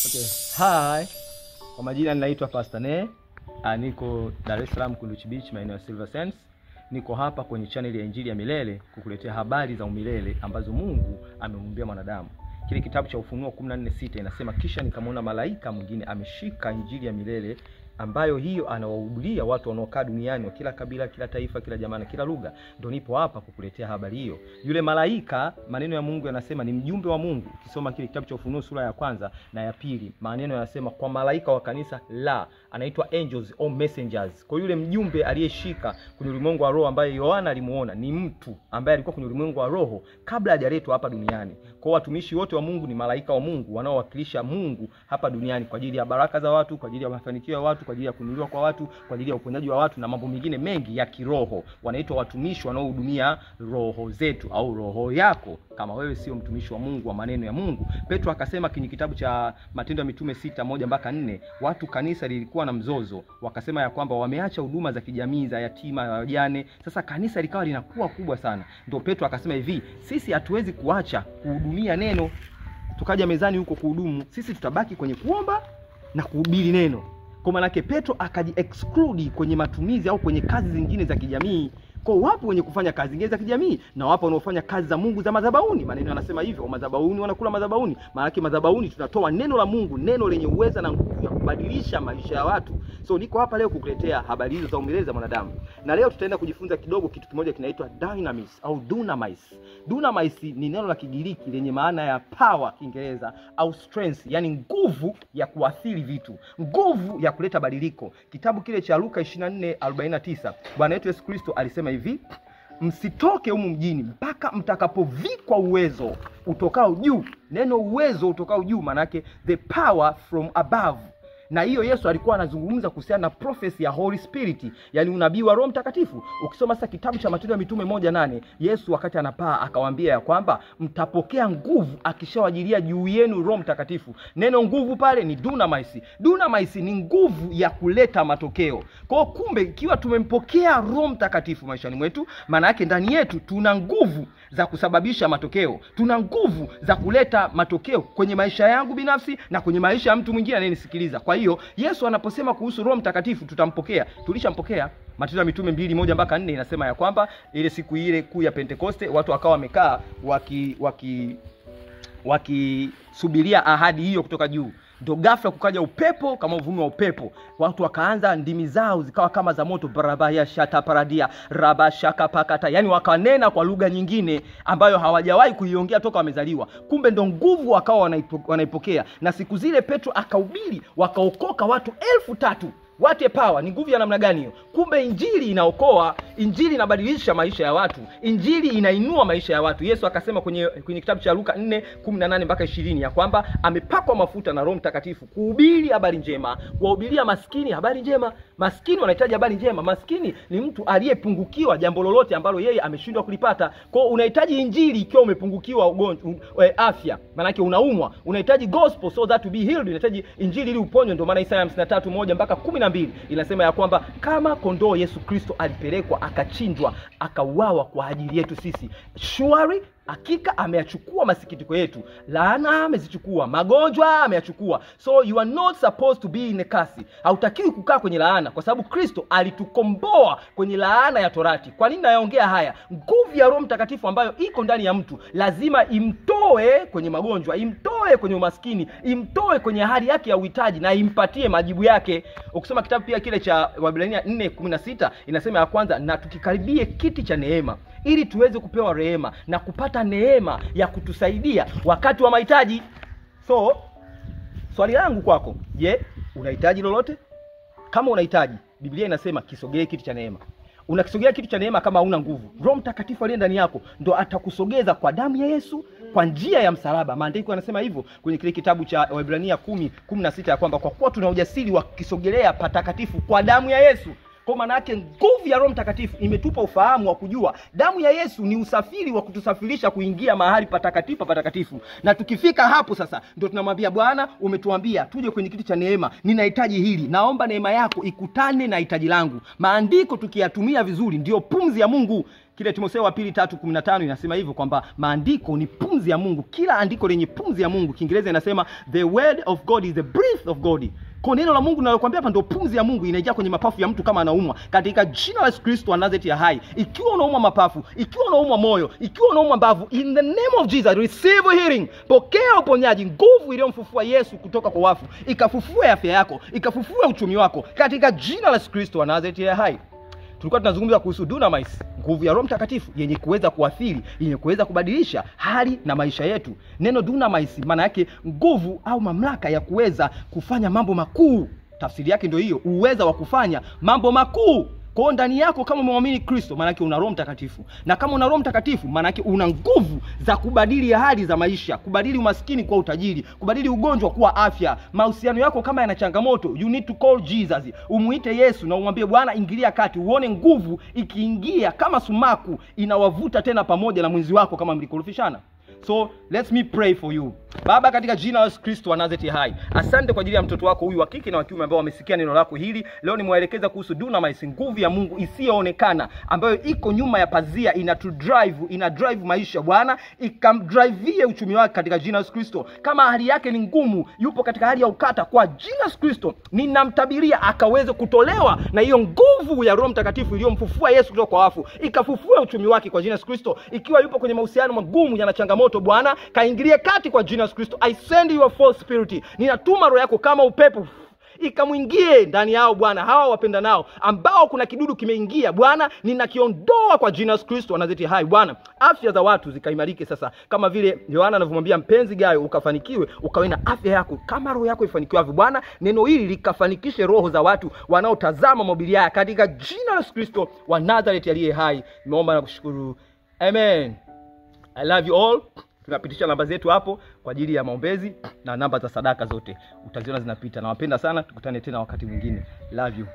Okay. Hi. Kwa majina ninaitwa Pastor Ne. Niko Dar es Salaam Kunduchi Beach maeneo ya Silver Sands. Niko hapa kwenye channel ya Injili ya Milele kukuletea habari za umilele ambazo Mungu amemuumbia mwanadamu. Kile kitabu cha Ufunuo 14:6 inasema kisha nikamwona malaika mwingine ameshika Injili ya milele ambayo hiyo anawahubiria watu wanaokaa duniani wa kila kabila, kila taifa, kila jamaa na kila lugha. Ndio nipo hapa kukuletea habari hiyo. Yule malaika, maneno ya Mungu yanasema ni mjumbe wa Mungu. Ukisoma kile kitabu cha Ufunuo sura ya 1 na ya 2, maneno yanasema kwa malaika wa kanisa la, anaitwa angels or messengers. Kwa yule mjumbe aliyeshika kwenye ulimwengu wa roho ambaye Yohana alimuona, ni mtu ambaye alikuwa kwenye ulimwengu wa roho kabla hajaletwa hapa duniani. Kwa watumishi wote wa Mungu ni malaika wa Mungu wanaowakilisha Mungu hapa duniani kwa ajili ya baraka za watu, kwa ajili ya mafanikio ya watu, kwa ajili ya kuinuliwa kwa watu, kwa ajili ya uponyaji wa watu na mambo mengine mengi ya kiroho. Wanaitwa watumishi wanaohudumia roho zetu au roho yako kama wewe sio mtumishi wa Mungu wa maneno ya Mungu. Petro akasema kwenye kitabu cha Matendo ya Mitume 6:1-4, watu kanisa lilikuwa na mzozo, wakasema ya kwamba wameacha huduma za kijamii za yatima na wajane. Sasa kanisa likawa linakuwa kubwa sana. Ndio Petro akasema hivi, sisi hatuwezi kuacha kuhudumia neno tukaja mezani huko kuhudumu. Sisi tutabaki kwenye kuomba na kuhubiri neno. Kwa maana yake Petro akaji-exclude kwenye matumizi au kwenye kazi zingine za kijamii. Kwa wapo wenye kufanya kazi zingine za kijamii na wapo wanaofanya kazi za Mungu za madhabahuni. Maneno yanasema hivyo, madhabahuni wanakula madhabahuni. Maana yake madhabahuni tunatoa neno la Mungu, neno lenye uwezo na nguvu ya kubadilisha maisha ya watu. So niko hapa leo kukuletea habari hizo za umilele za mwanadamu. Na leo tutaenda kujifunza kidogo kitu kimoja kinaitwa dynamis au dunamis. Dunamis ni neno la Kigiriki lenye maana ya power Kiingereza au strength, yani nguvu ya kuathiri vitu, nguvu ya kuleta badiliko. Kitabu kile cha Luka 24:49, Bwana wetu Yesu Kristo alisema hivi, msitoke humu mjini mpaka mtakapovikwa uwezo utokao juu. Neno uwezo utokao juu maana yake the power from above. Na hiyo Yesu alikuwa anazungumza kuhusiana na prophecy ya Holy Spirit, yani unabii wa Roho Mtakatifu. Ukisoma sasa kitabu cha Matendo ya Mitume 1:8, Yesu wakati anapaa akawaambia ya kwamba mtapokea nguvu akishawajilia juu yenu Roho Mtakatifu. Neno nguvu pale ni dunamis. Dunamis ni nguvu ya kuleta matokeo. Kwa kumbe ikiwa tumempokea Roho Mtakatifu maishani mwetu, maana yake ndani yetu tuna nguvu za kusababisha matokeo. Tuna nguvu za kuleta matokeo kwenye maisha yangu binafsi na kwenye maisha ya mtu mwingine anayenisikiliza. Kwa hiyo Yesu anaposema kuhusu Roho Mtakatifu tutampokea, tulishampokea. Matendo ya Mitume 2:1-4 inasema ya kwamba ile siku ile kuu ya Pentekoste watu wakawa wamekaa wakisubiria ahadi hiyo kutoka juu. Ndio ghafla kukaja upepo kama uvumi wa upepo. Watu wakaanza ndimi zao zikawa kama za moto, barabaya shata paradia rabashaka pakata, yani wakanena kwa lugha nyingine ambayo hawajawahi kuiongea toka wamezaliwa. Kumbe ndo nguvu wakawa wanaipokea. Na siku zile Petro akahubiri, wakaokoka watu 3,000. What a power! Ni nguvu ya namna gani hiyo? Kumbe injili inaokoa, injili inabadilisha maisha ya watu, injili inainua maisha ya watu. Yesu akasema kwenye kitabu cha Luka 4:18-20 ya kwamba amepakwa mafuta na Roho Mtakatifu kuhubiri habari njema, kuwahubiria maskini habari njema. Maskini wanahitaji habari njema. Maskini ni mtu aliyepungukiwa jambo lolote ambalo yeye ameshindwa kulipata. Kwa hiyo unahitaji injili ikiwa umepungukiwa afya, maana yake unaumwa, unahitaji gospel so that to be healed. Unahitaji injili ili uponywe. Ndio maana Isaya 53:1-12 inasema ya kwamba kama kondoo Yesu Kristo alipelekwa akachinjwa akauawa kwa ajili yetu sisi. Surely hakika ameyachukua masikitiko yetu, laana amezichukua, magonjwa ameyachukua. So you are not supposed to be in a curse. Hautakiwi kukaa kwenye laana kwa sababu Kristo alitukomboa kwenye laana ya Torati. Kwa nini nayaongea haya? Nguvu ya Roho Mtakatifu ambayo iko ndani ya mtu lazima imtoe kwenye magonjwa, imtoe kwenye umaskini, imtoe kwenye hali yake ya uhitaji na impatie majibu yake. Ukisoma kitabu pia kile cha Waebrania 4:16 inasema ya kwanza, na tukikaribie kiti cha neema ili tuweze kupewa rehema na kupata neema ya kutusaidia wakati wa mahitaji. So swali langu kwako, je, unahitaji lolote? Kama unahitaji, Biblia inasema kisogee kiti cha neema. Unakisogea kiti cha neema kama huna nguvu. Roho Mtakatifu aliye ndani yako ndo atakusogeza kwa damu ya Yesu, kwa njia ya msalaba. Maandiko yanasema hivyo kwenye kile kitabu cha Waebrania 10:16 ya kwamba kwa kuwa tuna ujasiri wa kisogelea patakatifu kwa damu ya Yesu. Kwa maana yake nguvu ya Roho Mtakatifu imetupa ufahamu wa kujua damu ya Yesu ni usafiri wa kutusafirisha kuingia mahali patakatifu. Na tukifika hapo sasa ndio tunamwambia Bwana, umetuambia tuje kwenye kiti cha neema, ninahitaji hili, naomba neema yako ikutane na hitaji langu. Maandiko tukiyatumia vizuri ndio pumzi ya Mungu. Kile Timotheo wa 2:3-15 inasema hivyo kwamba maandiko ni pumzi ya Mungu. Kila andiko lenye pumzi ya Mungu, Kiingereza inasema the word of God is the breath of God. Kwa neno la Mungu nalokuambia hapa ndio pumzi ya Mungu, inaingia kwenye mapafu ya mtu kama anaumwa. Katika jina la Yesu Kristo wa Nazareti ya hai, ikiwa unaumwa mapafu, ikiwa unaumwa moyo, ikiwa unaumwa mbavu, in the name of Jesus receive healing. Pokea uponyaji. Nguvu iliyomfufua Yesu kutoka kwa wafu ikafufue afya yako, ikafufue uchumi wako katika jina la Yesu Kristo wa Nazareti ya hai. Tulikuwa tunazungumza kuhusu dunamis, nguvu ya Roho Mtakatifu yenye kuweza kuathiri, yenye kuweza kubadilisha hali na maisha yetu. Neno dunamis maana yake nguvu au mamlaka ya kuweza kufanya mambo makuu. Tafsiri yake ndio hiyo, uweza wa kufanya mambo makuu. Kwa ndani yako kama muamini Kristo, maana yake una Roho Mtakatifu. Na kama una Roho Mtakatifu, maana yake una nguvu za kubadili hali za maisha, kubadili umaskini kwa utajiri, kubadili ugonjwa kuwa afya. Mahusiano yako kama yana changamoto, you need to call Jesus. Umuite Yesu na umwambie Bwana ingilia kati, uone nguvu ikiingia kama sumaku inawavuta tena pamoja na mwenzi wako kama mlikorofishana. So let me pray for you. Baba, katika jina la Yesu Kristo wa Nazareti hai, asante kwa ajili ya mtoto wako huyu wa kike na wa kiume ambao wamesikia neno lako hili. Leo nimewaelekeza kuhusu dunamis, nguvu ya Mungu isiyoonekana ambayo iko nyuma ya pazia, ina drive maisha Bwana, ikamdrivie uchumi wake katika jina la Yesu Kristo. Kama hali yake ni ngumu, yupo katika hali ya ukata, kwa jina la Yesu Kristo ninamtabiria akaweze kutolewa na hiyo nguvu ya Roho Mtakatifu iliyomfufua Yesu kutoka kwa wafu, ikafufue uchumi wake kwa jina la Yesu Kristo. Ikiwa yupo kwenye mahusiano magumu yana changamoto, Bwana kaingilie kati kwa jina la Yesu Kristo. I send your false spirit. Ninatuma roho yako kama upepo ikamwingie ndani yao Bwana, hawa wapenda nao ambao kuna kidudu kimeingia Bwana, ninakiondoa kwa jina la Yesu Kristo anazeti hai Bwana. Afya za watu zikaimarike sasa, kama vile Yohana anavyomwambia mpenzi Gayo, ukafanikiwe, ukawe na afya yako kama roho yako ifanikiwe Bwana. Neno hili likafanikishe roho za watu wanaotazama mahubiri haya katika jina la Yesu Kristo wa Nazareti aliye hai. Nimeomba na kushukuru. Amen. I love you all. Tunapitisha namba zetu hapo kwa ajili ya maombezi na namba za sadaka zote utaziona zinapita. Nawapenda sana, tukutane tena wakati mwingine. Love you.